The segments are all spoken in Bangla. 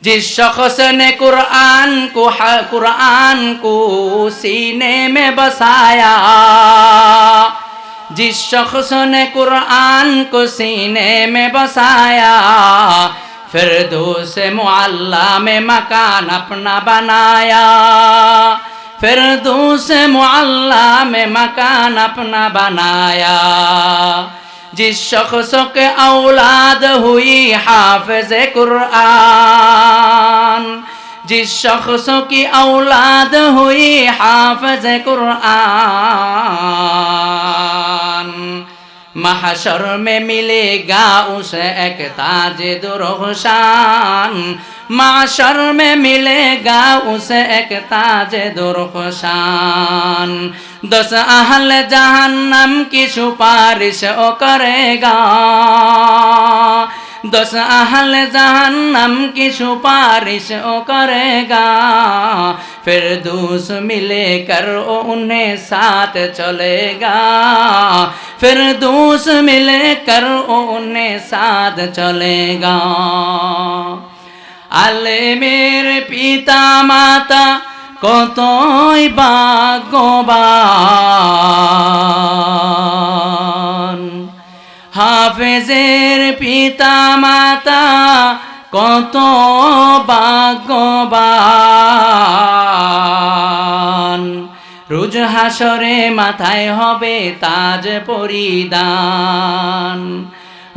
जिस शख्स ने कुरान को सीने में बसाया, जिस शख्स ने कुरान को सीने में बसाया, फिरदौस मुअल्ला में मकान अपना बनाया, फिरदौस मुअल्ला में मकान अपना बनाया। जिस शख्स के औलाद हुई हाफिज़ कुरान, जिस शख्स की औलाद हुई हाफिज़ कुरान, महशर में मिलेगा उसे एक ताज दुर्खशान, महशर में मिलेगा उसे एक ताज दुर्खशान। 10 अहल जहन्नम की सिफारिश ओ करेगा, 10 अहल जहन्नम की सिफारिश ओ करेगा, फिरदौस मिलेकर ओ उन्हें साथ चलेगा, फिरदौस मिलेकर ओ उन्हें साथ चलेगा। আলেমের পিতা মাতা কতই ভাগ্যবান, হাফেজের পিতা মাতা কত ভাগ্যবান। রোজ হাসরে মাথায় হবে তাজ পরিধান,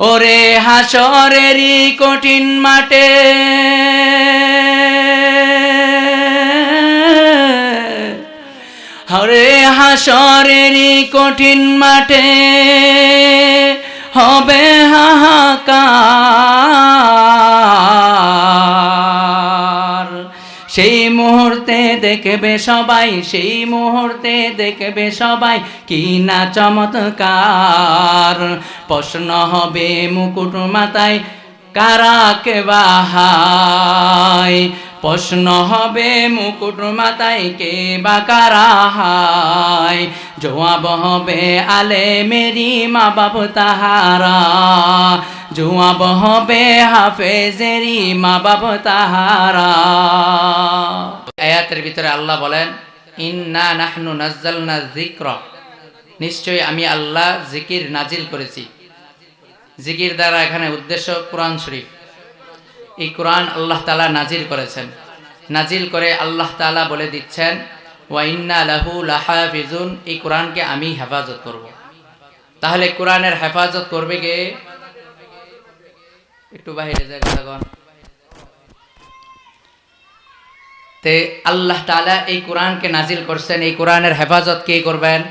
ওরে হাসরেরই কঠিন মাঠে, ওরে হাসরেরই কঠিন মাঠে হবে হাহাকার। সেই মুহূর্তে দেখবে সবাই, সেই মুহূর্তে দেখবে সবাই কি না চমৎকার। প্রশ্ন হবে মুকুট মাথায় কারা কে বাহাই, প্রশ্ন হবে মুকুট মাথায় কে বা কারা হাই। জবাব হবে আলেমেরি মা বাপ তাহারা, জবাব হবে হাফেজেরি মা বাপ তাহারা। আয়াতের ভিতরে আল্লাহ বলেন ইন্না নাহনু নাজ্জালনা যিকরা, নিশ্চয়ই আমি আল্লাহ জিকির নাজিল করেছি। জিকির দ্বারা এখানে উদ্দেশ্য কোরআন শরীফ। এই কোরআন আল্লাহ তাআলা নাজিল করেছেন, নাজিল করে আল্লাহ তাআলা বলে দিচ্ছেন ওয়া ইন্না লাহু লাহাফিজুন, এই কোরআনকে আমি হেফাজত করব। তাহলে কোরআনের হেফাজত করবে কে? একটু বাইরে জায়গাগণ তে আল্লাহ তাআলা এই কোরআনকে নাজিল করছেন, এই কোরআনের হেফাজত কে করবেন?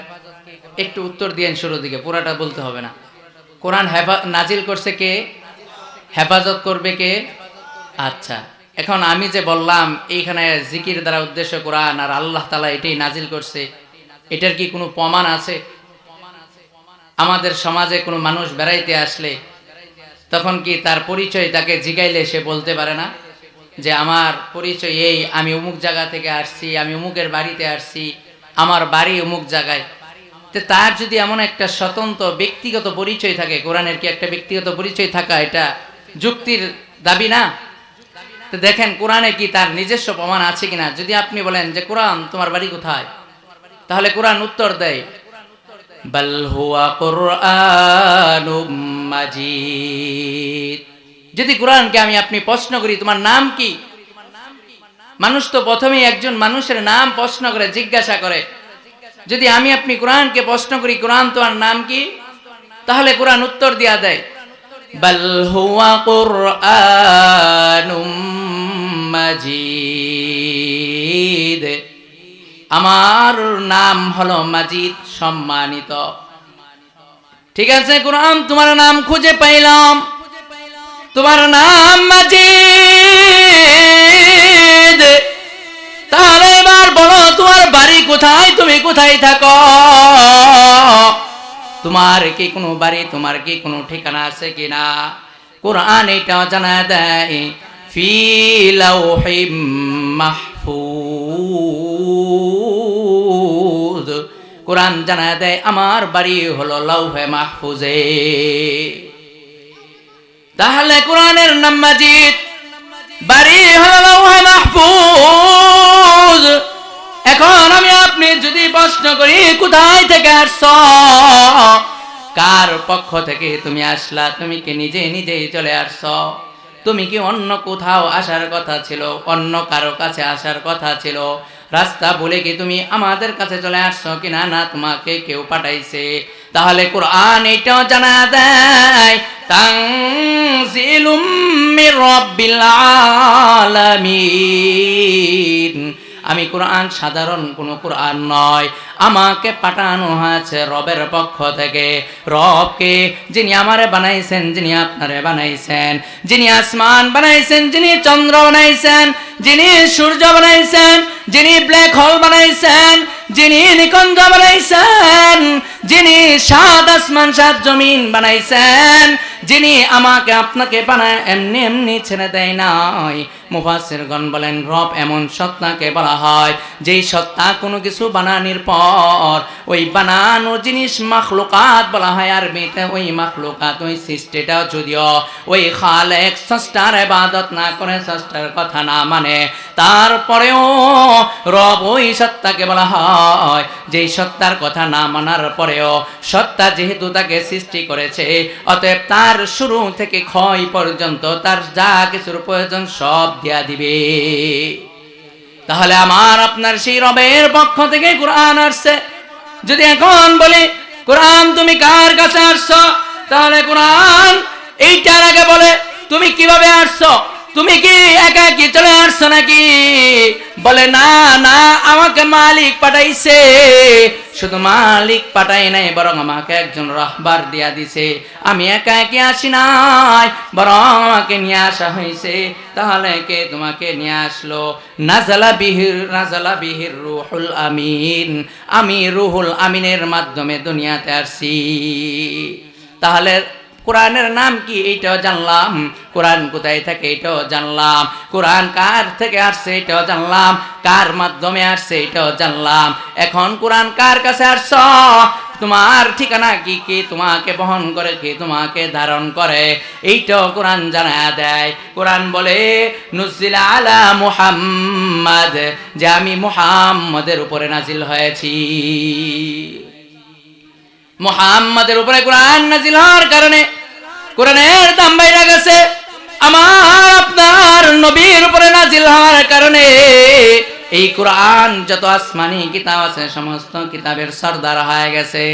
একটু উত্তর দিয়েন শুরু দিকে, পুরাটা বলতে হবে না। কোরআন নাজিল করছে কে? হেফাজত করবে কে? আচ্ছা, এখন আমি যে বললাম এইখানে জিকির দ্বারা উদ্দেশ্য কোরআন আর আল্লাহ তাআলা এটাই নাজিল করছে, এটার কি কোনো প্রমাণ আছে? আমাদের সমাজে কোনো মানুষ বেড়াইতে আসলে তখন কি তার পরিচয় তাকে জিগাইলে সে বলতে পারে না যে আমার পরিচয় এই, আমি অমুক জায়গা থেকে আসছি, আমি অমুকের বাড়িতে আসছি, আমার বাড়ি অমুক জায়গায়। তো তার যদি এমন একটা স্বতন্ত্র ব্যক্তিগত পরিচয় থাকে, কোরআনের কি একটা ব্যক্তিগত পরিচয় থাকা এটা যুক্তির দাবি না? তো দেখেন কোরআনে কি তার নিজস্ব প্রমাণ আছে কিনা। যদি আপনি বলেন যে কোরআন তোমার বাড়ি কোথায়, তাহলে কোরআন উত্তর দেয় বাল হুয়া কুরআনুম মাজিদ। যদি কোরআনকে আপনি প্রশ্ন করি তোমার নাম কি, মানুষ তো প্রথমেই একজন মানুষের নাম প্রশ্ন করে, জিজ্ঞাসা করে। যদি আপনি কোরআনকে প্রশ্ন করি কোরআন তোমার নাম কি, তাহলে কোরআন উত্তর দিয়া দেয় বাল হুয়া কুরআনুম মাজিদ, আমার নাম হলো মাজিদ, সম্মানিত। ঠিক আছে, কোরআন তোমার নাম খুঁজে পাইলাম, তোমার নাম মাজিদ, তাহলে এবার বলো তোমার বাড়ি কোথায়, তুমি কোথায় থাকো, তোমার কি কোনো বাড়ি, তোমার কি কোনো ঠিকানা আছে কিনা। কোরআন এটা জানা দেয় ফি লাউহিম মাহফুজ, কোরআন জানা দেয় আমার বাড়ি হলো লাউহে মাহফুজে। তাহলে কোরআনের নাম মাজিদ, বাড়ি হলো লৌহে মাহফুজ। এখন আমি আপনি যদি প্রশ্ন করি কোথায় থেকে আসছো, কার পক্ষ থেকে তুমি আসলা, তুমি কি নিজে নিজেই চলে আসছো, তুমি কি অন্য কোথাও আসার কথা ছিল, অন্য কারো কাছে আসার কথা ছিল, রাস্তা বলে কি তুমি আমাদের কাছে চলে আসছো কিনা, না তোমাকে কেউ পাঠাইছে? তাহলে কোরআন এটাও জানা দেয় তানজিলুম মির রাব্বিল আলামিন, আমি কোরআন সাধারণ কোনো কোরআন নয়, আমাকে পাঠানো হয়েছে রবের পক্ষ থেকে। রবকে, যিনি আমারে বানাইছেন, যিনি আপনারে বানাইছেন, যিনি আসমান বানাইছেন, যিনি চন্দ্র বানাইছেন, যিনি সূর্য বানাইছেন, যিনি ব্ল্যাক হোল বানাইছেন, যিনি নিকুঞ্জ বানাইছেন, যিনি সাত আসমান সাত জমিন বানাইছেন, যিনি আমাকে আপনাকে বানায় এমনি এমনি ছেড়ে দেয় নাই। মুফাসসিরগণ বলেন রব এমন সত্তাকে বলা হয় যেই সত্তা কোনো কিছু বানানোর পর ওই বানানো জিনিস মাখলুকাত বলা হয় আরবিতে। ওই মাখলুকাত, ওই সৃষ্টিটা যদিও ওই খালেক স্রষ্টার ইবাদত না করে, স্রষ্টার কথা না মানে, তারপরেও রব ওই সত্তাকে বলা হয় যেই সত্তার কথা না মানার পরেও সত্তা যেহেতু তাকে সৃষ্টি করেছে, অতএব তার শুরু থেকে ক্ষয় পর্যন্ত তার যা কিছুর প্রয়োজন সব দিয়া দিবে। তাহলে আমার আপনার সেই রবের পক্ষ থেকে কোরআন আসছে। যদি এখন বলি কোরআন তুমি কার কাছে আসছো, তাহলে কোরআন এইটার আগে বলে তুমি কিভাবে আসছো, তুমি কি একা কি চলে আসছো নাকি? বলে না না, আমাকে মালিক পাঠাইছে। শুধু মালিক পাঠাই নাই, বরং আমাকে একজন রাহবার দিয়া দিছে। আমি একা একা আসি নাই, বরং আমাকে নিয়ে আসা হয়েছে। তাহলে কে তোমাকে নিয়ে আসলো? নাজালা বিহির রুহুল আমিন, আমি রুহুল আমিনের মাধ্যমে দুনিয়াতে আসছি। তাহলে কোরআনের নাম কি এইটাও জানলাম, কোরআন কোথায় থাকে এটাও জানলাম, কোরআন কার থেকে আসছে এটাও জানলাম, কার মাধ্যমে আসছে এটাও জানলাম। এখন কোরআন কার কাছে আসছ, তোমার ঠিকানা কি, কে তোমাকে বহন করে, কে তোমাকে ধারণ করে, এইটাও কোরআন জানা দেয়। কোরআন বলে নুজিলা আলা মুহাম্মাদ, যে আমি মুহাম্মাদের উপরে নাজিল হয়েছি। মুহাম্মাদের উপরে কোরআন নাজিল হওয়ার কারণে কোরআনের দাম বাইরে গেছে। আমার আপনার নবীর উপরে নাজিল হওয়ার কারণে এই কোরআন যত আসমানি কিতাব আছে সমস্ত কিতাবের সরদার হয়ে গেছে।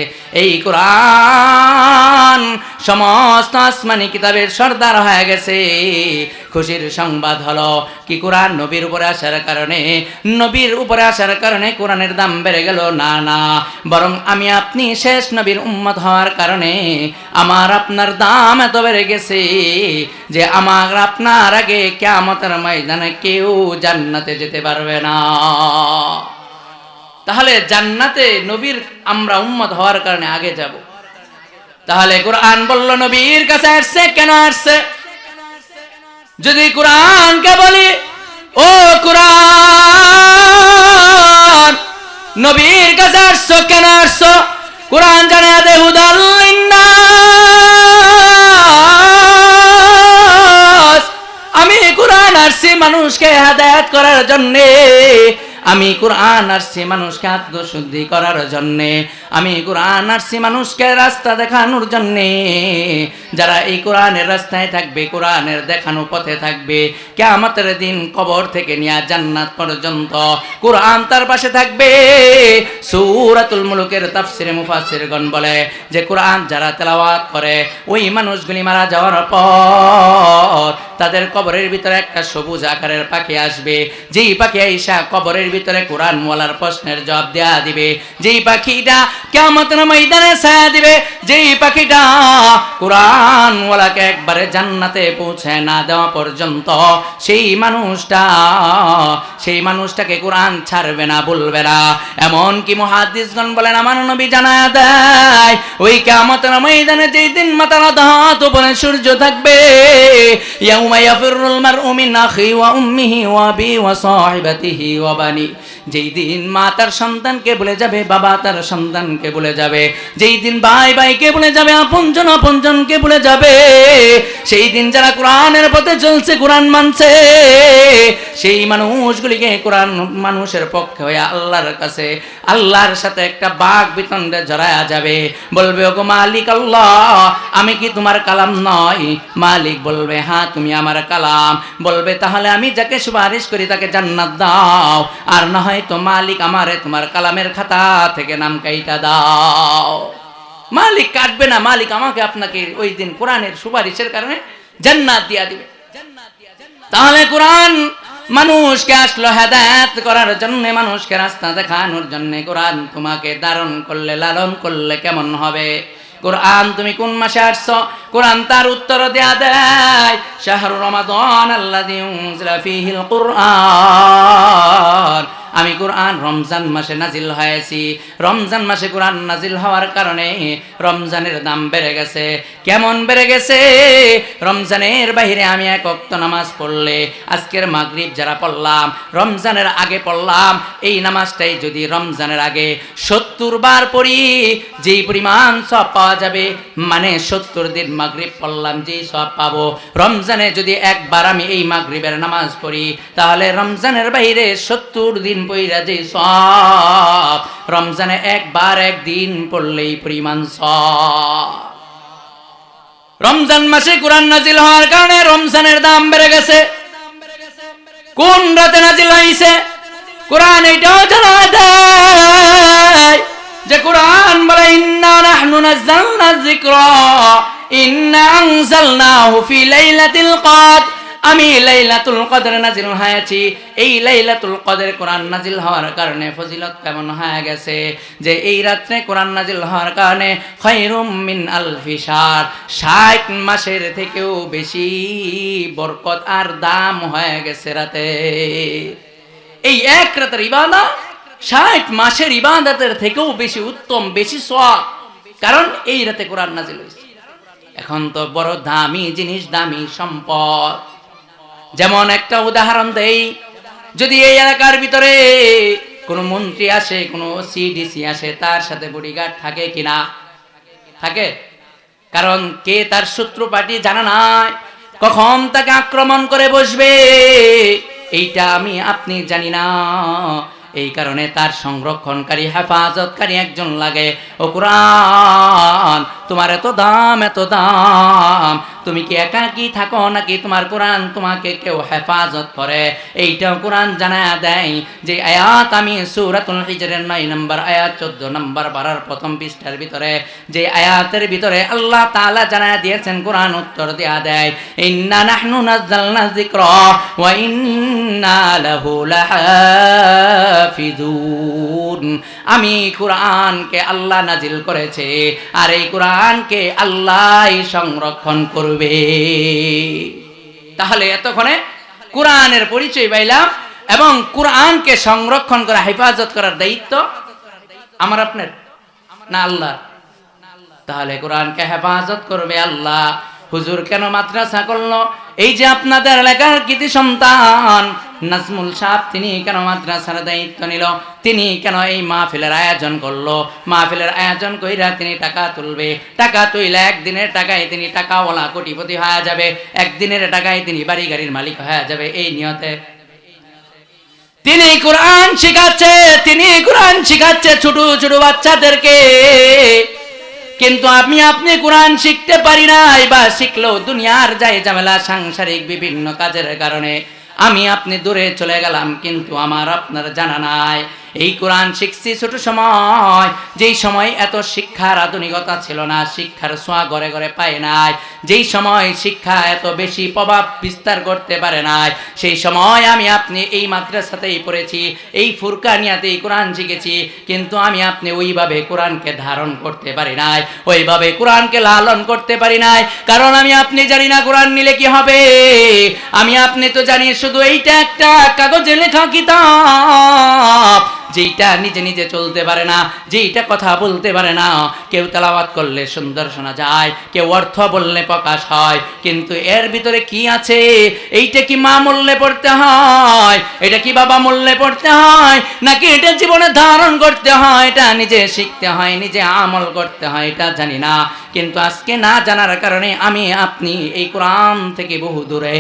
এই কোরআন সমস্ত আসমানি কিতাবের সরদার হয়ে গেছে। খুশির সংবাদ হলো কি, কোরআন নবীর উপরে আসার কারণে, নবীর উপরে আসার কারণে কোরআনের দাম বেড়ে গেল না, না, বরং আমি আপনি শেষ নবীর উম্মত হওয়ার কারণে আমার আপনার দাম এত বেড়ে গেছে যে আমার আপনার আগে কিয়ামতের ময়দানে কেউ জান্নাতে যেতে পারবে না। তাহলে জান্নাতে নবীর আমরা উম্মত হওয়ার কারণে আগে যাব। তাহলে কোরআন বলল নবীর কাছে আসছে, কেন আসছে? যদি কোরআনকে বলি ও কোরআন নবীর কাছে আসছো, কেন আসছো? কোরআন জানা দে হুদাল লিন্নাস, আমি কোরআন আসছি মানুষকে হেদায়েত করার জন্যে। আমি কোরআন আসছি মানুষকে আত্মশুদ্ধি করার জন্যে। আমি কোরআন আসছি মানুষকে রাস্তা দেখানোর জন্যে। যারা এই কোরআনের রাস্তায় থাকবে, কোরআনের দেখানো পথে থাকবে, কিয়ামতের দিন কবর থেকে নিয়ে জান্নাত পর্যন্ত কোরআন তার পাশে থাকবে। সূরাতুল মুলুকের তাফসিরে মুফাসসিরগণ বলে যে কোরআন যারা তেলাওয়াত করে ওই মানুষগুলি মারা যাওয়ার পর তাদের কবরের ভিতরে একটা সবুজ আকারের পাখি আসবে। যেই পাখি আইসা কবরের ভিতরে কোরআন ওয়ালার প্রশ্নের জবাব দেয়া দিবে। যেই পাখিটা কিয়ামতের ময়দানে ছায়া দিবে। যেই পাখিটা কোরআন ওয়ালাকে একবারে জান্নাতে পৌঁছে না দেওয়া পর্যন্ত সেই মানুষটাকে কোরআন ছাড়বে না, বলবে না। এমন কি মুহাদ্দিসগণ বলেন আমার নবী জানায়া দেয় ওই কিয়ামতের ময়দানে যেই দিন মাথার আধাত উপরে সূর্য থাকবে, ইয়াউমা ইয়াফিরুল মারউ মিন আখি ওয়া উম্মিহি ওয়া আবি ওয়া সাহিবাতিহি ওয়া বানি, যেই দিন মা তার সন্তানকে ভুলে যাবে, বাবা তার সন্তানকে ভুলে যাবে, যেই দিন ভাই ভাইকে ভুলে যাবে, আপনজন আপনজনকে ভুলে যাবে, সেই দিন যারা কোরআনের পথে চলছে, কোরআন মানছে, সেই মানুষগুলিকে কোরআন মানুষের পক্ষে হয়ে আল্লাহর কাছে আল্লাহর সাথে একটা বাক বিতণ্ডে জড়ায়া যাবে। বলবে, ওগো মালিক আল্লাহ, আমি কি তোমার কালাম নয়? মালিক বলবে, হ্যাঁ তুমি আমার কালাম। বলবে, তাহলে আমি যাকে সুপারিশ করি তাকে জান্নাত দাও, আর না হয় তো মালিক আমারে তোমার কালামের খাতা থেকে নাম কাইটা দাও। মালিক কাটবে না, মালিক আমাকে আপনাকে ওই দিন কোরআনের সুপারিশের কারণে জান্নাত দিয়া দিবে। তাহলে কোরআন মানুষকে আসলো হেদায়েত করার জন্য, মানুষকে রাস্তা দেখানোর জন্য। কোরআন তোমাকে ধারণ করলে, লালন করলে কেমন হবে? কোরআন তুমি কোন মাসে আসছো? কোরআন তার উত্তর দেয়া দেয়, শাহরু রমাদান আল্লাযী উনজিলা ফীহিল কুরআন। আমি কোরআন রমজান মাসে নাজিল হয়েছি। রমজান মাসে কোরআন নাজিল হওয়ার কারণে রমজানের দাম বেড়ে গেছে। কেমন বেড়ে গেছে? রমজানের বাইরে আমি এক ওয়াক্ত নামাজ পড়লে, আজকের মাগরিব যারা পড়লাম, রমজানের আগে পড়লাম, এই নামাজটাই যদি রমজানের আগে 70 বার পড়ি, যেই পরিমাণ সওয়াব পাওয়া যাবে, মানে 70 দিন মাগরিব পড়লাম যেই সওয়াব পাবো, রমজানে যদি একবার আমি এই মাগরিবের নামাজ পড়ি, তাহলে রমজানের বাইরে 70 দিন পইরা যে সওয়াব, রমজানে একবার একদিন পড়লেই পরিমাণ সওয়াব। রমজান মাসে কোরআন নাজিল হওয়ার কারণে রমজানের দাম বেড়ে গেছে। কোন রাতে নাজিল হয়েছে? কোরআন এটাও জানা দেয় যে কোরআন বলে, ইন্না নাহনু নাযালনা যিকরা ইন্না আনজালনাহু ফি লাইলাতিল কদর। আমি লাইলাতুল কদর নাজিল হয়েছি। এই লাইলাতুল কদর কোরআন নাজিল হওয়ার কারণে ফজিলত কেমন হয়ে গেছে যে এই রাতে কোরআন নাজিল হওয়ার কারণে খায়রুম মিন আলফি শাহর, 60 মাসের থেকেও বেশি বরকত আর দাম হয়ে গেছে রাতে। এই এক রাতের ইবাদত 60 মাসের ইবাদতের থেকেও বেশি উত্তম, বেশি সওয়াব, কারণ এই রাতে কোরআন নাজিল হয়েছে। এখন তো বড় দামি জিনিস, দামি সম্পদ। যেমন একটা উদাহরণ দেই, যদি এই এলাকার ভিতরে কোনো মন্ত্রী আসে, কোনো সিডিসি আসে, তার সাথে বডিগার্ড থাকে কিনা? থাকে। কারণ কে তার শত্রু পার্টি জানা নাই, কখন তাকে আক্রমণ করে বসবে এইটা আমি আপনি জানি না। এই কারণে তার সংরক্ষণকারী, হেফাজতকারী একজন লাগে। ও কোরআন, তোমার এত দাম, এত দাম, তুমি কি একাকী থাকো নাকি তোমার কোরআন তোমাকে কেউ হেফাজত করে? এইটাও কোরআন জানায়া দেয়। যে আয়াত আমি সূরাতুল হিজরের 9 নম্বর আয়াত 14 নম্বর পারার প্রথম পৃষ্ঠার ভিতরে, যে আয়াতের ভিতরে আল্লাহ তাআলা জানায়া দিয়েছেন, কোরআন উত্তর দেয়া দেয়, ইন্না নাহনু নাযালনা যিকরা ওয়া ইন্না লাহু লাহাফিজুন। আমি কোরআনকে আল্লাহ নাজিল করেছে, আর এই কোরআনকে আল্লাহই সংরক্ষণ করবে। তাহলে এতক্ষণে কোরআনের পরিচয় পাইলাম, এবং কোরআনকে সংরক্ষণ করা, হেফাজত করার দায়িত্ব আমার আপনার না আল্লাহ। তাহলে কোরআনকে হেফাজত করবে আল্লাহ। হুজুর কেন মাদ্রাসা করলো? এই যে আপনাদের এলাকার কৃতি সন্তান নাজমুল সাহেব, তিনি কেন মাদ্রাসার দায়িত্ব নিল? তিনি কেন এই মাহফিলের আয়োজন করলো? মাহফিলের আয়োজন কইরা তিনি টাকা তুলবে, টাকা তুইলে একদিনের টাকায় তিনি টাকাওয়ালা কোটিপতি হয়ে যাবে, একদিনের টাকায় তিনি বাড়ি গাড়ির মালিক হয়ে যাবে। এই নিয়তে তিনি কোরআন শিখাচ্ছে, তিনি কোরআন শিখাচ্ছে ছোট ছোট বাচ্চাদেরকে। কিন্তু আপনি কোরআন শিখতে পারি নাই, বা শিখলেও দুনিয়ার যায় ঝামেলা, সাংসারিক বিভিন্ন কাজের কারণে আপনি দূরে চলে গেলাম, কিন্তু আমার আপনার জানা নাই। এই কোরআন শিখছি ছোট সময়, যেই সময় এত শিক্ষার আধুনিকতা ছিল না, শিক্ষার ছোঁয়া ঘরে ঘরে পায় নাই, যেই সময় শিক্ষা এত বেশি প্রভাব বিস্তার করতে পারে নাই, সেই সময় আপনি এই মাদ্রাসাতেই পড়েছি, এই ফুরকানিয়াতেই কোরআন শিখেছি। কিন্তু আপনি ওইভাবে কোরআনকে ধারণ করতে পারি নাই, ওইভাবে কোরআনকে লালন করতে পারি নাই। কারণ আপনি জানি না কোরআন নিলে কি হবে। আপনি তো জানি শুধু এইটা একটা কাগজে লেখা কিতাব, যেইটা নিজে নিজে চলতে পারে না, যেইটা কথা বলতে পারে না। কেউ তেলাওয়াত করলে সুন্দর শোনা যায়, কেউ অর্থ বললে প্রকাশ হয়, কিন্তু এর ভিতরে কি আছে? এইটা কি মা বললে পড়তে হয়, এটা কি বাবা বললে পড়তে হয়, নাকি এটা জীবনে ধারণ করতে হয়, এটা নিজে শিখতে হয়, নিজে আমল করতে হয়, এটা জানি না। কিন্তু আজকে না জানার কারণে আমি আপনি এই কোরআন থেকে বহু দূরে।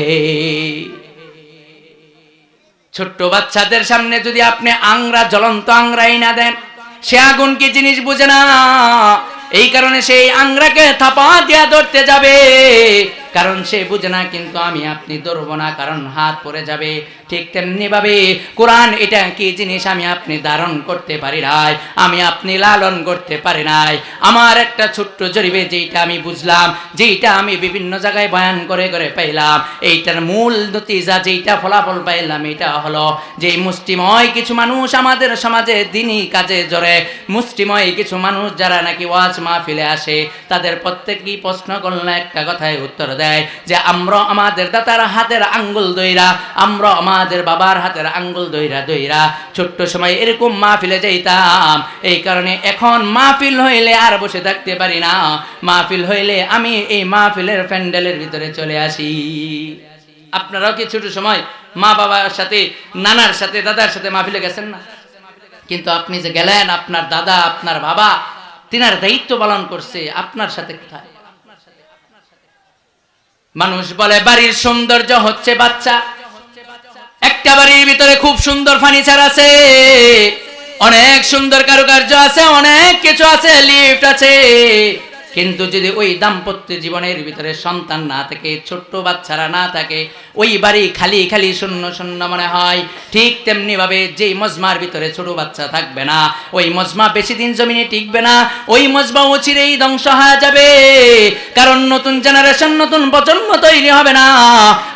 ছোট্ট বাচ্চাদের সামনে যদি আপনি আংরা, জ্বলন্ত আংরাই না দেন, সে আগুন কি জিনিস বুঝে না। এই কারণে সেই আংরাকে থাপা দিয়া ধরতে যাবে, কারণ সে বুঝে না। কিন্তু আমি আপনি ধরবো না, কারণ হাত পড়ে যাবে। ঠিক তেমনি ভাবে কোরআন এটা কি জিনিস আমি আপনি ধারণ করতে পারি নাই, আমি আপনি লালন করতে পারি নাই। আমার একটা ছোট্ট জরিপে যেইটা আমি বুঝলাম, যেইটা আমি বিভিন্ন জায়গায় বয়ান করে করে পাইলাম, এইটার মূল নতিজা যেইটা ফলাফল পাইলাম, এটা হলো যে মুষ্টিময় কিছু মানুষ আমাদের সমাজে দিনই কাজে জড়ে, মুষ্টিময় কিছু মানুষ যারা নাকি ওয়াজ মাহফিলে আসে, তাদের প্রত্যেকই প্রশ্ন করলে একটা কথায় উত্তর দেয় যে আমরা আমাদের দাতার হাতের আঙ্গুল দইরা, আমরা আমাদের বাবার হাতের আঙ্গুল দইরা দইরা ছোট্ট সময় এরকম মাহফিলে যাইতাম। এই কারণে এখন মাহফিল হইলে আর বসে থাকতে পারি না, মাহফিল হইলে আমি এই মাহফিলের প্যান্ডেলের ভিতরে চলে আসি। আপনারাও কি ছোট সময় মা বাবার সাথে, নানার সাথে, দাদার সাথে মাহফিলে গেছেন না? কিন্তু আপনি যে গেলেন, আপনার দাদা, আপনার বাবা তিনার দায়িত্ব পালন করছে, আপনার সাথে কোথায়? মানুষ বলে বাড়ির সৌন্দর্য হচ্ছে বাচ্চা। একটা বাড়ির ভিতরে খুব সুন্দর ফার্নিচার আছে, অনেক সুন্দর কারুকার্য আছে, অনেক কিছু আছে, লিফট আছে, কিন্তু যদি ওই দাম্পত্য জীবনের ভিতরে সন্তান না থাকে, ছোট্ট বাচ্চারা না থাকে, ওই বাড়ি খালি খালি শূন্য শূন্য মনে হয়। ঠিক তেমনি ভাবে যেই মজমার ভিতরে ছোট বাচ্চা থাকবে না, ওই মজমা বেশি দিন জমিনে টিকবে না, ওই মজমা অচিরেই ধ্বংস হয়ে যাবে, কারণ নতুন জেনারেশন, নতুন প্রজন্ম তৈরি হবে না।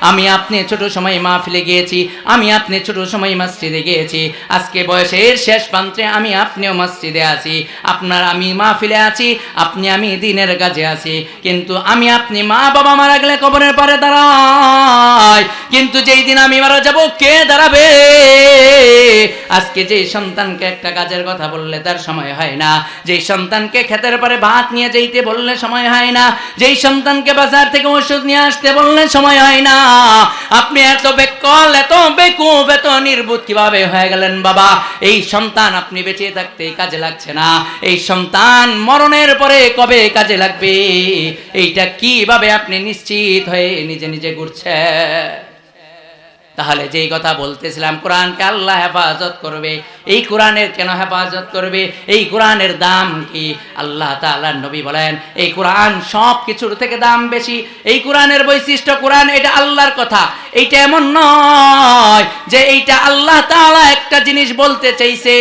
আমি আপনি ছোট সময় মাহফিলে গিয়েছি, আমি আপনি ছোট সময় মসজিদে গিয়েছি, আজকে বয়সের শেষ প্রান্তে আমি আপনিও মসজিদে আছি, আপনার আমি মাহফিলে আছি, আপনি আমি দিনের কাজে আছি, কিন্তু আমি আপনি মা বাবা মারা গেলে কবরের পারে দাঁড়ায়, কিন্তু যেই দিন আমি মারা যাব কে দাঁড়াবে? আজকে যেই সন্তানকে একটা কাজের কথা বললে তার সময় হয় না, যেই সন্তানকে ক্ষেতের পারে ভাত নিয়ে যেতে বললে সময় হয় না, যেই সন্তানকে বাজার থেকে ওষুধ নিয়ে আসতে বললে সময় হয় না। আপনি এত বেকল, এত বেকুব, এত নির্বুধ কিভাবে হয়ে গেলেন বাবা? এই সন্তান আপনি বেঁচে থাকতে কাজে লাগছে না, এই সন্তান মরণের পরে কবে কাজে লাগবে, এইটা কিভাবে আপনি নিশ্চিত হয়ে নিজে নিজে ঘুরছে? তাহলে যেই কথা বলতেছিলাম, কোরআনকে আল্লাহ হেফাজত করবে। এই কোরআনের কেন হেফাজত করবে? এই কোরআনের দাম কি? আল্লাহ তাআলার নবী বলেন এই কোরআন সব কিছুর থেকে দাম বেশি। এই কোরআনের বৈশিষ্ট্য, কোরআন এটা আল্লাহর কথা, এইটা এমন নয় যে এইটা আল্লাহ তাআলা একটা জিনিস বলতে চাইছে,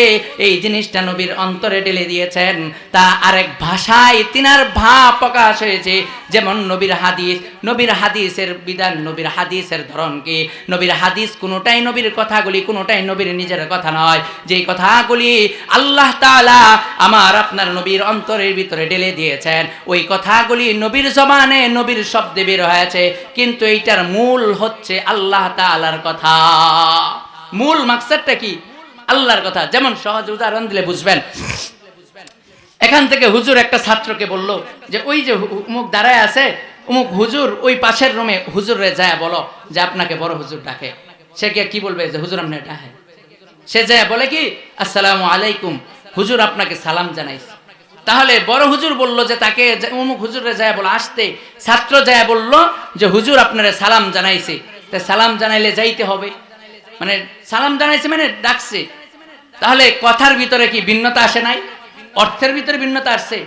এই জিনিসটা নবীর অন্তরে ঢেলে দিয়েছেন, তা আরেক ভাষায় তিনার ভাব প্রকাশ হয়েছে। যেমন নবীর হাদিস, নবীর হাদিসের বিধান, নবীর হাদিসের ধরন কি? নবীর হাদিস কোনোটাই নবীর কথাগুলি কোনোটাই নবীর নিজের কথা নয়, যেই কথাগুলি আল্লাহ তাআলা আমার আপনার নবীর অন্তরের ভিতরে ঢেলে দিয়েছেন, ওই কথাগুলি নবীর জবানে নবীর শব্দে বের হয়েছে, কিন্তু এইটার মূল হচ্ছে আল্লাহ তাআলার কথা। মূল মাকসাদটা কি? আল্লাহর কথা। যেমন সহজ উদাহরণ দিলে বুঝবেন, এখান থেকে হুজুর একটা ছাত্রকে বলল যে ওই যে অমুক দাঁড়ায় আছে, অমুক হুজুর ওই পাশের রুমে হুজুরে যায় বলো যে আপনাকে বড় হুজুর ডাকে। সে কি বলবে যে হুজুর আপনি ডাকে? সে যায় বলে কি আসসালামু আলাইকুম, হুজুর আপনাকে সালাম জানাইছি। তাহলে বড় হুজুর বলল যে তাকে অমুক হুজুরে যায় বলো আসতে, ছাত্র যায় বলল যে হুজুর আপনারে সালাম জানাইছে। তা সালাম জানাইলে যাইতে হবে, মানে সালাম জানাইছে মানে ডাকছে। তাহলে কথার ভিতরে কি ভিন্নতা আসে নাই? অর্থের ভিতরে ভিন্নতা আসছে।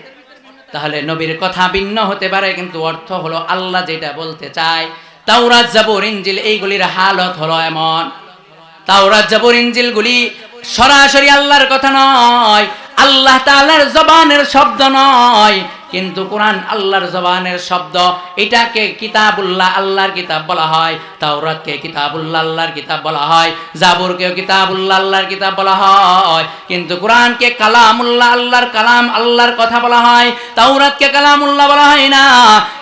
তাহলে নবীর কথা ভিন্ন হতে পারে, কিন্তু অর্থ হলো আল্লাহ যেটা বলতে চায়। তাওরাত জাবুর ইনজিল এইগুলির হালত হলো এমন, তাওরাত জাবুর ইনজিল গুলি সরাসরি আল্লাহর কথা নয়, আল্লাহ তাআলার জবানের শব্দ নয়, কিন্তু কোরআন আল্লাহর জবানের শব্দ। এটাকে কিতাবুল্লাহ, আল্লাহর কিতাব বলা হয়। তাওরাতকে কিতাবুল্লাহ, আল্লাহর কিতাব বলা হয়। জাবুরকেও কিতাবুল্লাহ, আল্লাহর কিতাব বলা হয়। কিন্তু কোরআনকে কালামুল্লাহ, আল্লাহর কালাম, আল্লাহর কথা বলা হয়। তাওরাতকে কালামুল্লাহ বলা হয় না,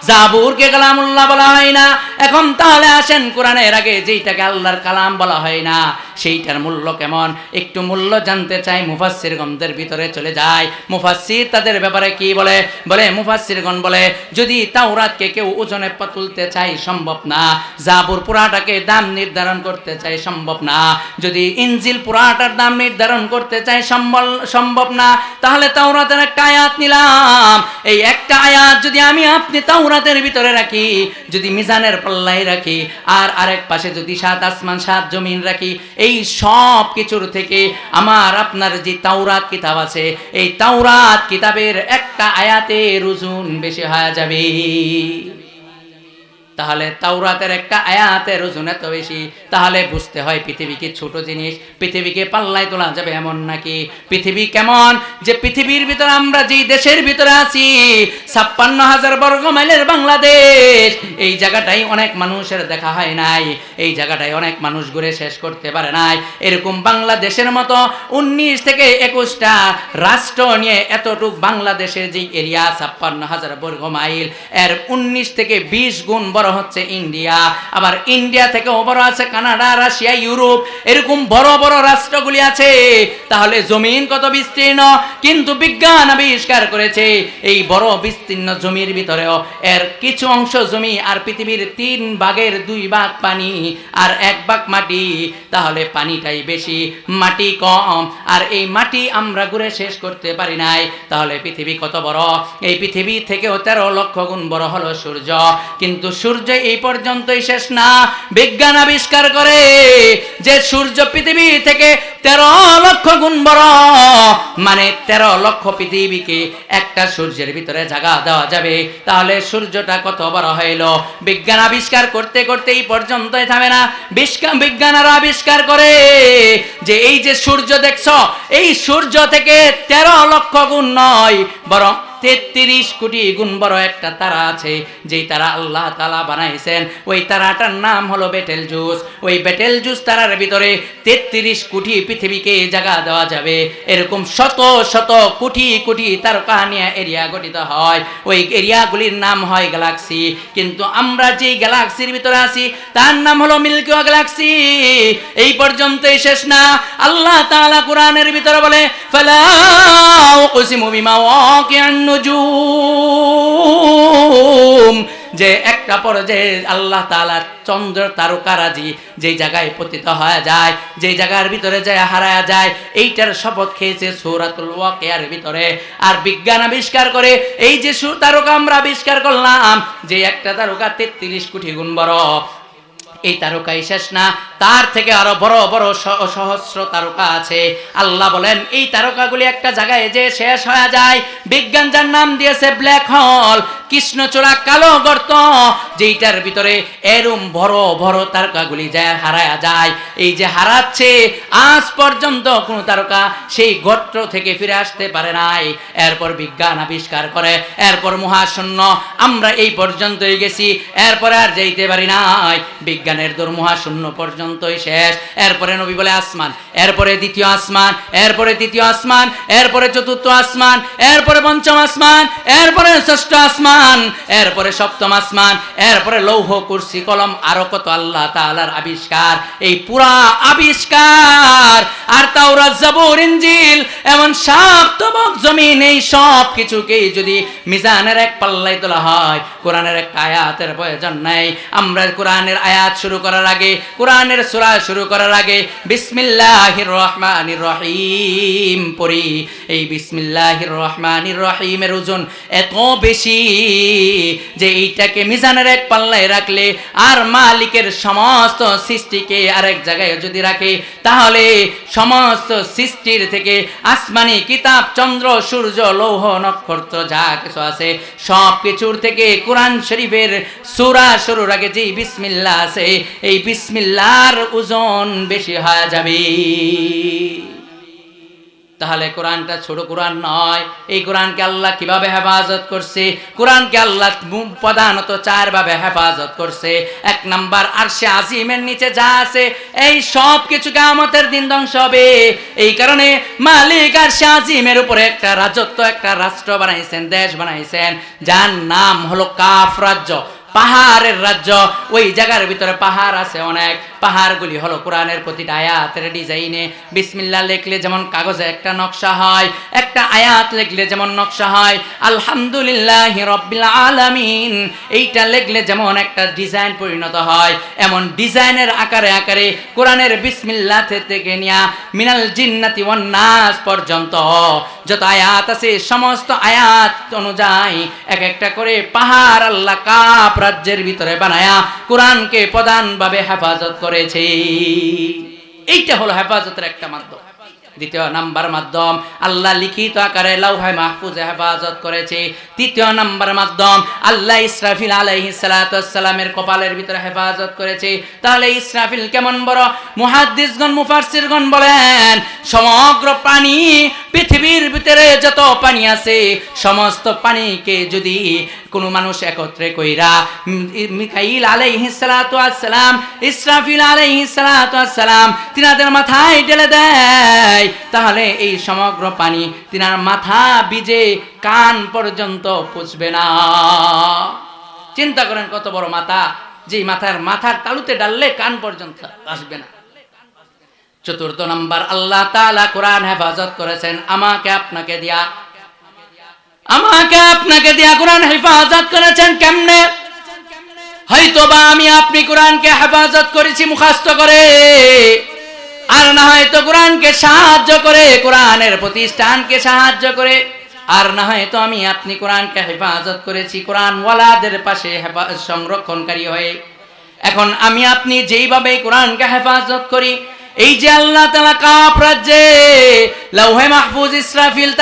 জাবুরকে কালামুল্লাহ বলা হয় না। এখন তাহলে আসেন, কোরআনের আগে যেইটাকে আল্লাহর কালাম বলা হয় না, সেইটার মূল্য কেমন একটু মূল্য জানতে চাই মুফাসসিরগণদের ভিতরে চলে যায়। মুফাসসির তাদের ব্যাপারে কি বলে? মুফাসসিরগণ বলে যদি তাওরাতকে কেউ ওজনে তুলতে চাই সম্ভব না, জাবুর পুরাটাকে দাম নির্ধারণ করতে চাই সম্ভব না, যদি ইনজিল পুরাটার দাম নির্ধারণ করতে চাই সম্ভব না, তাহলে তাওরাতের একটা আয়াত নিলাম, এই একটা আয়াত যদি আমি আপনি তাওরাতের ভিতরে রাখি, যদি মিজানের পাল্লায় রাখি, আর আরেক পাশে যদি 7 আসমান 7 জমিন রাখি, এই সব কিছুর থেকে আমার আপনার যে তাওরাত কিতাব আছে, এই তাওরাত কিতাবের একটা আয়াতের ওজন বেশি হয়ে যাবে। তাহলে তাওরাতের একটা আয়াতের ওজন এত বেশি, তাহলে বুঝতে হয় পৃথিবীকে ছোট জিনিস, পৃথিবীকে পাল্লায় তোলা যাবে এমন নাকি? পৃথিবী কেমন যে পৃথিবীর ভিতরে আমরা যেই দেশের ভিতরে আছি 56,000 বর্গ মাইলের বাংলাদেশ, এই জায়গাটাই অনেক মানুষের দেখা হয় নাই, এই জায়গাটাই অনেক মানুষ ঘুরে শেষ করতে পারে নাই। এরকম বাংলাদেশের মতো 19 থেকে 21টা রাষ্ট্র নিয়ে এতটুক বাংলাদেশের যে এরিয়া 56,000 বর্গ মাইল, এর 19 থেকে 20 গুণ বড় হচ্ছে ইন্ডিয়া, আবার ইন্ডিয়া থেকেও বড় আছে কানাডা, রাশিয়া, ইউরোপ, এরকম বড় বড় রাষ্ট্রগুলি আছে। তাহলে জমিন কত বিস্তীর্ণ, কিন্তু বিজ্ঞান আবিষ্কার করেছে এই বড় বিস্তীর্ণ জমির ভিতরেও এর কিছু অংশ জমি আর পৃথিবীর 3 ভাগের 2 ভাগ পানি আর 1 ভাগ মাটি, তাহলে পানিটাই বেশি মাটি কম, আর এই মাটি আমরা ঘুরে শেষ করতে পারি নাই। তাহলে পৃথিবী কত বড়? এই পৃথিবী থেকেও 13 লক্ষ গুণ বড় হলো সূর্য, কিন্তু সূর্য এই পর্যন্তই শেষ না। বিজ্ঞান আবিষ্কার করে যে সূর্য পৃথিবী থেকে 13 লক্ষ গুণ বড়, মানে 13 লক্ষ পৃথিবীকে একটা সূর্যের ভিতরে জায়গা দেওয়া যাবে। তাহলে সূর্যটা কত বড় হইল? বিজ্ঞান আবিষ্কার করতে করতে এই পর্যন্তই থামে না। বিজ্ঞান আরো আবিষ্কার করে যে এই যে সূর্য দেখছ, এই সূর্য থেকে 13 লক্ষ গুণ নয়, বরং 33 কোটি গুণ বড় একটা তারা আছে, যেই তারা আল্লাহ তাআলা বানাইছেন। ওই তারাটার নাম হলো বেটেলজুস। ওই বেটেলজুস তারার ভিতরে 33 কোটি পৃথিবীকে জায়গা দেওয়া যাবে। এরকম শত শত কোটি কোটি তারকা নিয়ে এরিয়া গঠিত হয়, ওই এরিয়াগুলির নাম হয় গ্যালাক্সি। কিন্তু আমরা যেই গ্যালাক্সির ভিতরে আছি তার নাম হলো মিল্কি ওয়ে গ্যালাক্সি। এই পর্যন্তই শেষ না, আল্লাহ তাআলা কোরআনের ভিতরে বলে ফালা উকসিমু বিমা ওয়াকিআন নুজুম, যে একটা পর্যায়ে আল্লাহ তাআলা চন্দ্র তারকারাজি যেই জায়গায় পতিত হয়ে যায়, যেই জায়গার ভিতরে যায় হারায়া যায়, এইটার শপথ খেয়েছে সূরাতুল ওয়াকিয়ার ভিতরে। আর বিজ্ঞান আবিষ্কার করে এই যে তারকা আমরা আবিষ্কার করলাম, যে একটা তারকা 33 কোটি গুণ বড়, এই তারকাই শেষ না, তার থেকে আরো বড় বড় সহস্র তারকা আছে। আল্লাহ বলেন এই তারকাগুলি একটা জায়গায় যে শেষ হয়ে যায়, বিজ্ঞান যার নাম দিয়েছে ব্ল্যাক হোল, কৃষ্ণচূড়া, কালো গর্ত, যেইটার ভিতরে এরম বড় বড় তারকাগুলি যায় হারায়া যায়। এই যে হারাচ্ছে, আজ পর্যন্ত কোন তারকা সেই গর্ত থেকে ফিরে আসতে পারে নাই। এরপর বিজ্ঞান আবিষ্কার করে, এরপর মহাশূন্য, আমরা এই পর্যন্তই গেছি, এরপরে আর যাইতে পারি নাই। বিজ্ঞানের দূর মহাশূন্য পর্যন্তই শেষ। এরপরে নবী বলে আসমান, এরপরে দ্বিতীয় আসমান, এরপরে তৃতীয় আসমান, এরপরে চতুর্থ আসমান, এরপরে পঞ্চম আসমান, এরপরে ষষ্ঠ আসমান, এরপরে সপ্তম আসমান, এরপরে লৌহ, কুরসি, কলম, আরো কত আল্লাহ তাআলার আবিষ্কার। এই পুরা আবিষ্কার আর তাওরাত, জাবুর, ইনজিল, এমন সপ্তমক জমিন, এই সব কিছুকেই যদি মিজানের এক পাল্লায় তোলা হয়, কোরআনের একটা আয়াতের প্রয়োজন নাই। আমরা কোরআনের আয়াত শুরু করার আগে, কোরআনের সূরা শুরু করার আগে বিসমিল্লাহির রহমানির রহিম পড়ি। এই বিসমিল্লাহির রহমানির রহিমের ওজন এত বেশি যে এইটাকে মিজানের এক পাল্লায় রাখলে আর মালিকের সমস্ত সৃষ্টিকে আরেক জায়গায় যদি রাখে, তাহলে সমস্ত সৃষ্টির থেকে আসমানি কিতাব, চন্দ্র, সূর্য, লৌহ, নক্ষত্র যা কিছু আছে সব কিছুর থেকে কোরআন শরীফের সূরা শুরুর আগে যে বিসমিল্লাহ আছে, এই বিসমিল্লাহর ওজন বেশি হয়ে যাবে। তাহলে কোরআনটা ছোট কোরআন নয়। এই কোরআনকে আল্লাহ কিভাবে হেফাজত করছে? কোরআনকে আল্লাহ প্রধানত 4 ভাবে হেফাজত করছে। 1 নাম্বার, আরশে আজিমের নিচে যা আছে এই সব কিছু কিয়ামতের দিন ধ্বংস হবে। এই কারণে মালিক আরশে আজিমের উপরে একটা রাজত্ব, একটা রাষ্ট্র বানাইছেন, দেশ বানাইছেন, যার নাম হলো কাফ রাজ্য। পাহাড়ের রাজ্য, ওই জায়গার ভিতরে পাহাড় আছে অনেক। পাহাড়গুলি হলো কোরআনের প্রতিটা আয়াতের ডিজাইনে। বিসমিল্লাহ লিখলে যেমন কাগজে একটা নকশা হয়, একটা আয়াত লিখলে যেমন নকশা হয়, আলহামদুলিল্লাহি রাব্বিল আলামিন এইটা লিখলে যেমন একটা ডিজাইন পরিণত হয়, এমন ডিজাইনের আকারে আকারে কোরআনের বিসমিল্লাহ থেকে নিয়া মিনাল জিন্নাতি ওয়ান নাস পর্যন্ত যত আয়াত আছে সমস্ত আয়াত অনুযায়ী এক একটা করে পাহাড় আল্লাহ কাপ রাজ্যের ভিতরে বানায়া কোরআনকে প্রধানভাবে হেফাজত করেছে। এইটা হলো হেফাজতের একটা মাধ্যম। দ্বিতীয় নাম্বার মাধ্যম, আল্লাহ লিখিত আকারে লাউহে মাহফুজে হেফাজত করেছে। তৃতীয় নাম্বার মাধ্যম, আল্লাহ ইসরাফিল আলাইহিস সালাতু ওয়াস সালামের কপালের ভিতরে হেফাজত করেছে। তাহলে ইসরাফিল কেমন বড়? মুহাদ্দিসগণ মুফাসসিরগণ বলেন সমগ্র পানি, পৃথিবীর ভিতরে যত পানি আছে সমস্ত পানিকে যদি কোনো মানুষ একত্রে কইরা মিকাইল আলাইহিস সালাতু ওয়াস সালাম, ইসরাফিল আলাইহিস সালাতু ওয়াস সালাম তিনাদের মাথায় ঢেলে দেয়, তাহলে এই সমগ্র পানি তিনার মাথা ভিজে কান পর্যন্ত পৌঁছবে না। চিন্তা করেন কত বড় মাথা, যে মাথার তালুতে ডাললে কান পর্যন্ত আসবে না। চতুর্থ নাম্বার, আল্লাহ তাআলা কোরআন হেফাজত করেছেন আমাকে আপনাকে দিয়া কোরআন হেফাজত করেছেন। কেমনে? হয়তোবা আমি আপনি কোরআনকে হেফাজত করেছি মুখস্থ করে, আর না হয়তো কোরআনকে সাহায্য করে, কোরআনের প্রতিষ্ঠানকে সাহায্য করে, আর না হয়তো আমি আপনি কোরআনকে হেফাজত করেছি কোরআন ওয়ালাদের পাশে সংরক্ষণকারী হয়ে। এখন আমি আপনি যেইভাবে কোরআনকে হেফাজত করি, এই যে আল্লাহ তাআলা কাপ রাজ্যে লাউহে মাহফুজ ইসরাফিল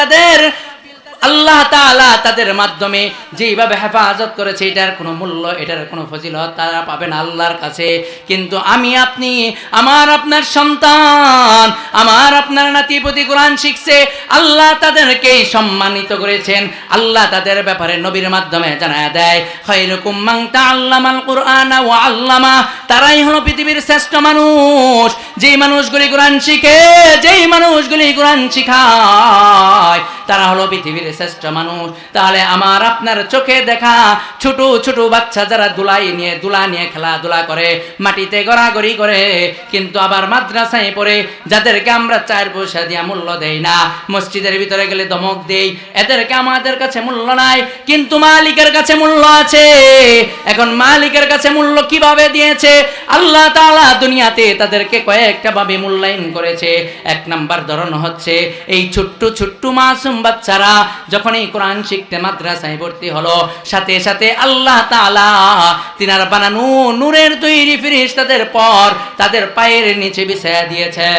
আল্লাহ তাআলা তাদের মাধ্যমে যেইভাবে হেফাজত করেছে, এটার কোনো মূল্য, এটার কোনো ফজিলত তারা পাবেন আল্লাহর কাছে। কিন্তু আমি আপনি, আমার আপনার সন্তান, আমার আপনার নাতিপুতি কোরআন শিখছে, আল্লাহ তাদেরকে সম্মানিত করেছেন। আল্লাহ তাদের ব্যাপারে নবীর মাধ্যমে জানায় দেয়, খায়রুকুম মান তাআল্লামাল কুরআনা ওয়া আল্লামা। তারাই হলো পৃথিবীর শ্রেষ্ঠ মানুষ, যেই মানুষগুলি কোরআন শিখে, যেই মানুষগুলি কোরআন শিখায়, তারা হলো পৃথিবীর শ্রেষ্ঠ মানুষ। তাহলে আমার আপনার চোখে দেখা ছোট ছোট বাচ্চা যারা দুলা নিয়ে খেলাধুলা করে, মাটিতে গড়াগড়ি করে, কিন্তু আবার মাদ্রাসায় পড়ে, যাদেরকে আমরা 4 পয়সা দিয়া মূল্য দেই না, মসজিদের ভিতরে গেলে ধমক দেই, এদেরকে আমাদের কাছে মূল্য নাই, কিন্তু মালিকের কাছে মূল্য আছে। এখন মালিকের কাছে মূল্য কিভাবে দিয়েছে? আল্লাহ তাআলা দুনিয়াতে তাদেরকে কয়েকটা ভাবে মূল্যায়ন করেছে। 1 নাম্বার ধরন হচ্ছে এই ছোট্ট ছোট্ট মাসুম বাচ্চারা যখন এই কোরআন শিখতে মাদ্রাসায় ভর্তি হলো, সাথে সাথে আল্লাহ তাআলা তিনার বানানো নূরের তৈরি ফেরেশতাদের পর তাদের পায়ের নিচে বিছায়া দিয়েছে।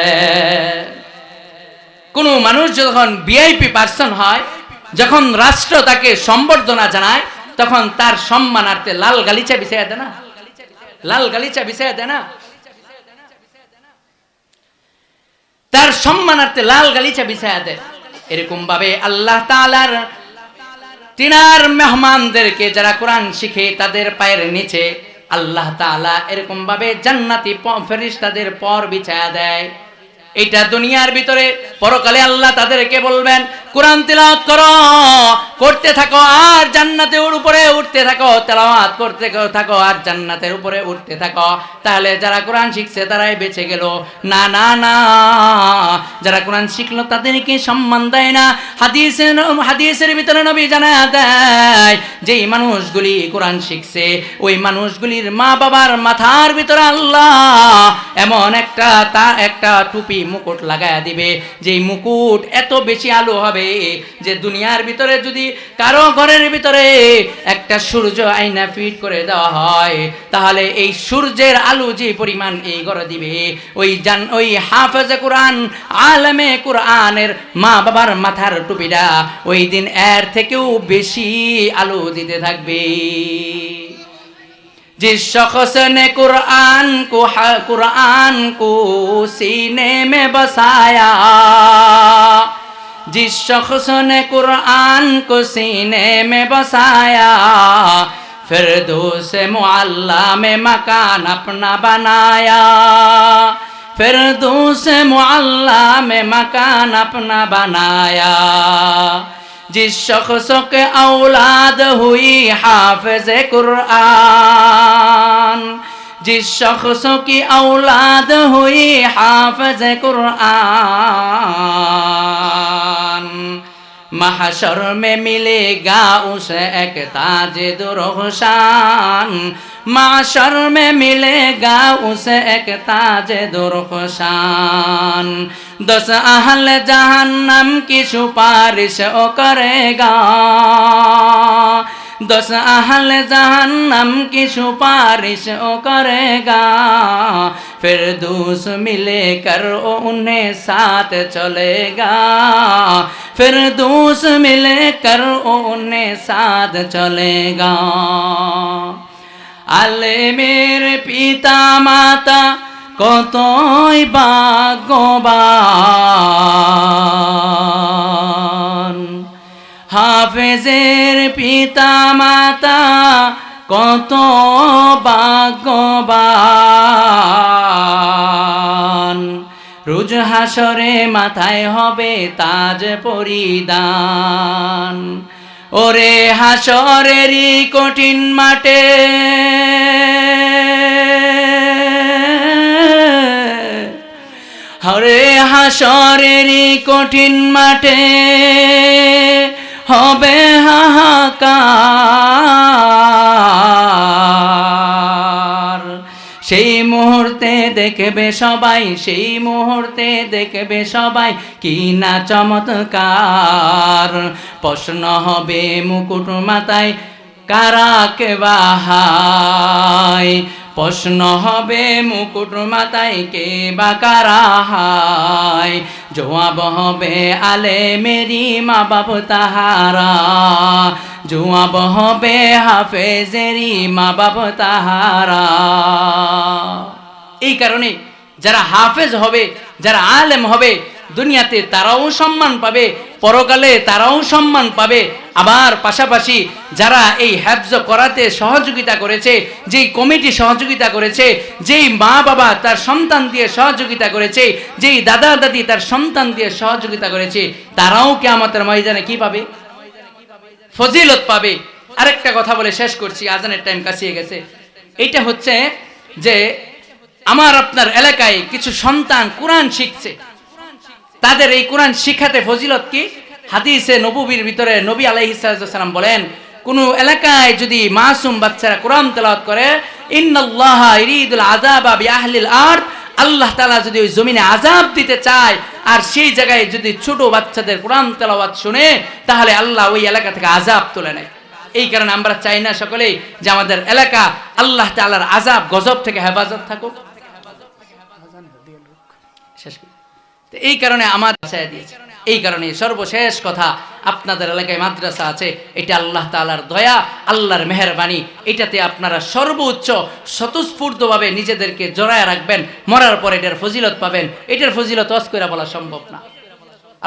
কোন মানুষ যখন ভিআইপি পার্সন হয়, যখন রাষ্ট্র তাকে সম্বর্ধনা জানায়, তখন তার সম্মানার্থে লাল গালিচা বিছায়া দেয় না? লাল গালিচা বিছায়া দেয় না? তার সম্মানার্থে লাল গালিচা বিছায়া দেয়। এরকম ভাবে আল্লাহ তাআলার তিনার মেহমানদেরকে যারা কোরআন শিখে তাদের পায়ের নিচে আল্লাহ তাআলা এরকম ভাবে জান্নাতি ফেরেশতাদের পর বিছায়া দেয়। এটা দুনিয়ার ভিতরে, পরকালে আল্লাহ তাদেরকে বলবেন কোরআন তেলাওয়াত করো, করতে থাকো আর জান্নাতের উপরে উঠতে থাকো, তেলাওয়াত করতে থাকো আর জান্নাতের উপরে উঠতে থাকো। তাহলে যারা কোরআন শিখছে তারাই বেঁচে গেল? না না না, যারা কোরআন শিখলো তাদেরকে সম্মান দেয় না। হাদিসের ভিতরে নবী জানায় দেয়, যেই মানুষগুলি কোরআন শিখছে ওই মানুষগুলির মা বাবার মাথার ভিতরে আল্লাহ এমন একটা টুপি মুকুট লাগায়া দিবে, যেই মুকুট এত বেশি আলো হবে যে দুনিয়ার ভিতরে যদি কারো ঘরের ভিতরে একটা সূর্য আয়না ফিট করে দেওয়া হয়, তাহলে এই সূর্যের আলো যে পরিমাণ এই ঘরে দিবে, ওই হাফেজে কোরআন, আলেমে কোরআনের মা বাবার মাথার টুপিটা ওই দিন এর থেকেও বেশি আলো দিতে থাকবে। जिस शख्स ने कुरान को सीने में बसाया, जिस शख्स ने कुरान को सीने में बसाया, फिरदौस मुअल्ला में मकान अपना बनाया, फिरदौस मुअल्ला में मकान अपना बनाया। जिस शख्स के औलाद हुई हाफिज कुरान, जिस शख्स की औलाद हुई हाफिज कुरान, महशर में मिलेगा उसे एक ताज दुर्खशान, महशर में मिलेगा उसे एक ताज दुर्खशान। 10 अहल जहन्नम की सिफारिश ओ करेगा, 10 अहल जहन्नम की सिफारिश ओ करेगा, फिरदौस मिलेकर ओ उन्हें साथ चलेगा, फिरदौस मिलेकर ओ उन्हें साथ चलेगा। আলেমের পিতা মাতা কতই ভাগ্যবান, হাফেজের পিতা মাতা কত ভাগ্যবান। রোজ হাসরে মাথায় হবে তাজ পরিধান, ওরে হাসরেরই কঠিন মাঠে, ওরে হাসরেরই কঠিন মাঠে হবে হাহাকার। সেই মুহূর্তে দেখবে সবাই, সেই মুহূর্তে দেখবে সবাই কি না চমৎকার। প্রশ্ন হবে মুকুট মাথায় কারা কে বাহাই, প্রশ্ন হবে মুকুট মাথায় কে বা কারা হাই। জবাব হবে আলেমেরি মা বাপ তাহারা, জবাব হবে হাফেজেরি মা বাপ তাহারা। এই কারণে যারা হাফেজ হবে, যারা আলেম হবে, দুনিয়াতে তারাও সম্মান পাবে, পরকালে তারাও সম্মান পাবে। আবার পাশাপাশি যারা এই হেফজ করাতে সহযোগিতা করেছে, যেই কমিটি সহযোগিতা করেছে, যেই মা বাবা তার সন্তান দিয়ে সহযোগিতা করেছে, যেই দাদা দাদি তার সন্তান দিয়ে সহযোগিতা করেছে, তারাও কিয়ামতের ময়দানে কি পাবে? ফজিলত পাবে। আরেকটা কথা বলে শেষ করছি, আজানের টাইম কাছিয়ে গেছে। এইটা হচ্ছে যে আমার আপনার এলাকায় কিছু সন্তান কোরআন শিখছে, তাদের এই কোরআন শিখাতে ফজিলত কি? হাদিসে নববীর ভিতরে নবী আলাইহিস সালাম বলেন, কোন এলাকায় যদি মাসুম বাচ্চারা কোরআন তেলাওয়াত করে, ইন্নাল্লাহা ইরিদুল আযাবা বিআহলিল আরদ, আল্লাহ তাআলা যদি ওই জমিনে আযাব দিতে চায় আর সেই জায়গায় যদি ছোট বাচ্চাদের কোরআন তেলাওয়াত শুনে, তাহলে আল্লাহ ওই এলাকা থেকে আযাব তুলে নেয়। এই কারণে আমরা চাই না সকলেই যে আমাদের এলাকা আল্লাহ তাআলার আযাব গজব থেকে হেফাজত থাকুক। এই কারণে আমার চাই দিয়েছে। এই কারণে সর্বশেষ কথা, আপনাদের এলাকায় মাদ্রাসা আছে, এটা আল্লাহ তাআলার দয়া, আল্লাহর মেহেরবানি। এটাতে আপনারা সর্বোচ্চ স্বতঃস্ফূর্তভাবে নিজেদেরকে জড়ায় রাখবেন, মরার পর এটার ফজিলত পাবেন। এটার ফজিলত ওয়াজ করে বলা সম্ভব না।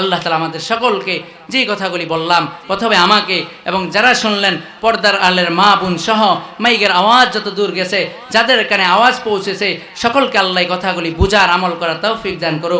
আল্লাহ তাআলা আমাদের সকলকে যে কথাগুলি বললাম, প্রথমে আমাকে এবং যারা শুনলেন পর্দার আলের মা বোন সহ, মাইকের আওয়াজ যত দূর গেছে, যাদের কানে আওয়াজ পৌঁছেছে, সকলকে আল্লাহ কথাগুলি বুঝার আমল করার তৌফিক দান করুক।